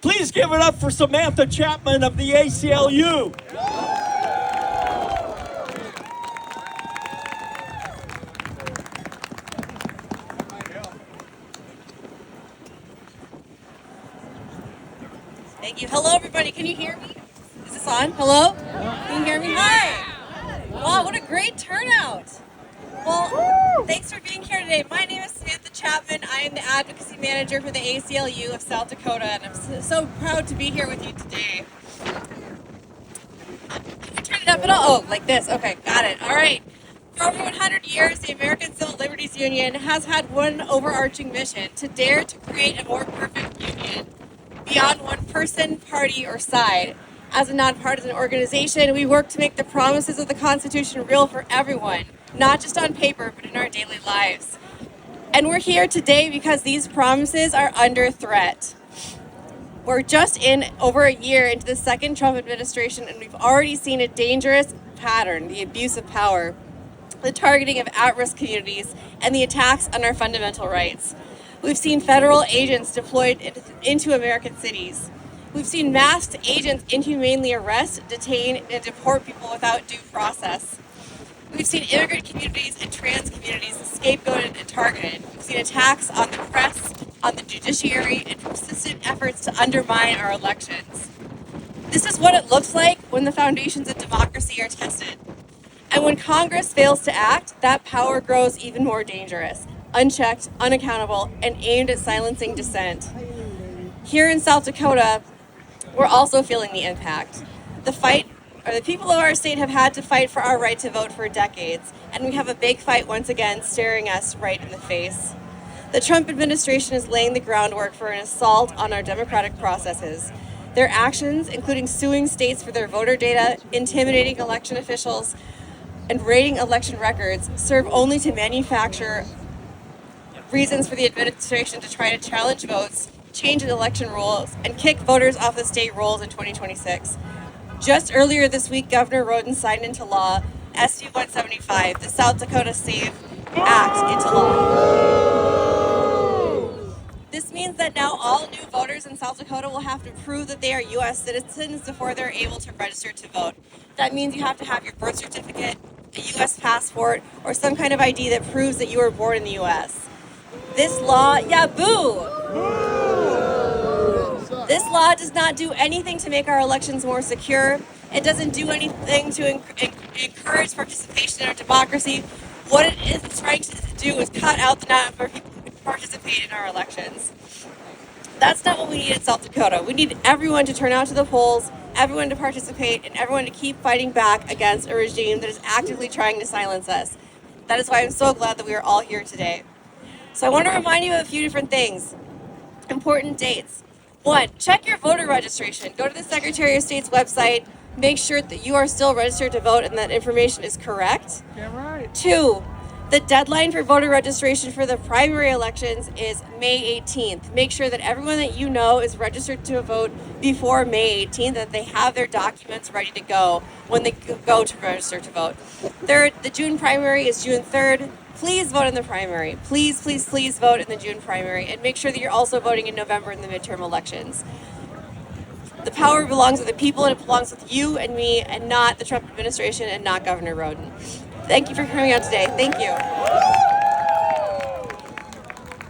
Please give it up for Samantha Chapman of the ACLU. Thank you. Hello, everybody. Can you hear me? Is this on? Hello? Can you hear me? Hi. Wow, what a great turnout. Well, thanks for being here today. My name is Samantha Chapman. I am the Advocacy Manager for the ACLU of South Dakota, and I'm so proud to be here with you today. Can we turn it up at all? Oh, like this. Okay, got it. All right. For over 100 years, the American Civil Liberties Union has had one overarching mission: to dare to create a more perfect union, beyond one person, party, or side. As a nonpartisan organization, we work to make the promises of the Constitution real for everyone, not just on paper, but in our daily lives. And we're here today because these promises are under threat. We're just over a year into the second Trump administration, and we've already seen a dangerous pattern: the abuse of power, the targeting of at-risk communities, and the attacks on our fundamental rights. We've seen federal agents deployed into American cities. We've seen masked agents inhumanely arrest, detain, and deport people without due process. We've seen immigrant communities and trans communities scapegoated and targeted. We've seen attacks on the press, on the judiciary, and persistent efforts to undermine our elections. This is what it looks like when the foundations of democracy are tested. And when Congress fails to act, that power grows even more dangerous, unchecked, unaccountable, and aimed at silencing dissent. Here in South Dakota, we're also feeling the impact. The people of our state have had to fight for our right to vote for decades, and we have a big fight once again staring us right in the face. The Trump administration is laying the groundwork for an assault on our democratic processes. Their actions, including suing states for their voter data, intimidating election officials, and raiding election records, serve only to manufacture reasons for the administration to try to challenge votes, change election rules, and kick voters off the state rolls in 2026. Just earlier this week, Governor Roden signed into law SB 175, the South Dakota SAVE Act, into law. This means that now all new voters in South Dakota will have to prove that they are U.S. citizens before they're able to register to vote. That means you have to have your birth certificate, a U.S. passport, or some kind of ID that proves that you were born in the U.S. This law, This law does not do anything to make our elections more secure. It doesn't do anything to encourage participation in our democracy. What it is trying to do is cut out the number of people who can participate in our elections. That's not what we need in South Dakota. We need everyone to turn out to the polls, everyone to participate, and everyone to keep fighting back against a regime that is actively trying to silence us. That is why I'm so glad that we are all here today. So I want to remind you of a few different things. Important dates. 1, check your voter registration. Go to the Secretary of State's website. Make sure that you are still registered to vote and that information is correct. Yeah, right. 2, the deadline for voter registration for the primary elections is May 18th. Make sure that everyone that you know is registered to vote before May 18th, that they have their documents ready to go when they go to register to vote. 3rd, the June primary is June 3rd. Please vote in the primary. Please, please, please vote in the June primary, and make sure that you're also voting in November in the midterm elections. The power belongs with the people, and it belongs with you and me, and not the Trump administration and not Governor Roden. Thank you for coming out today. Thank you.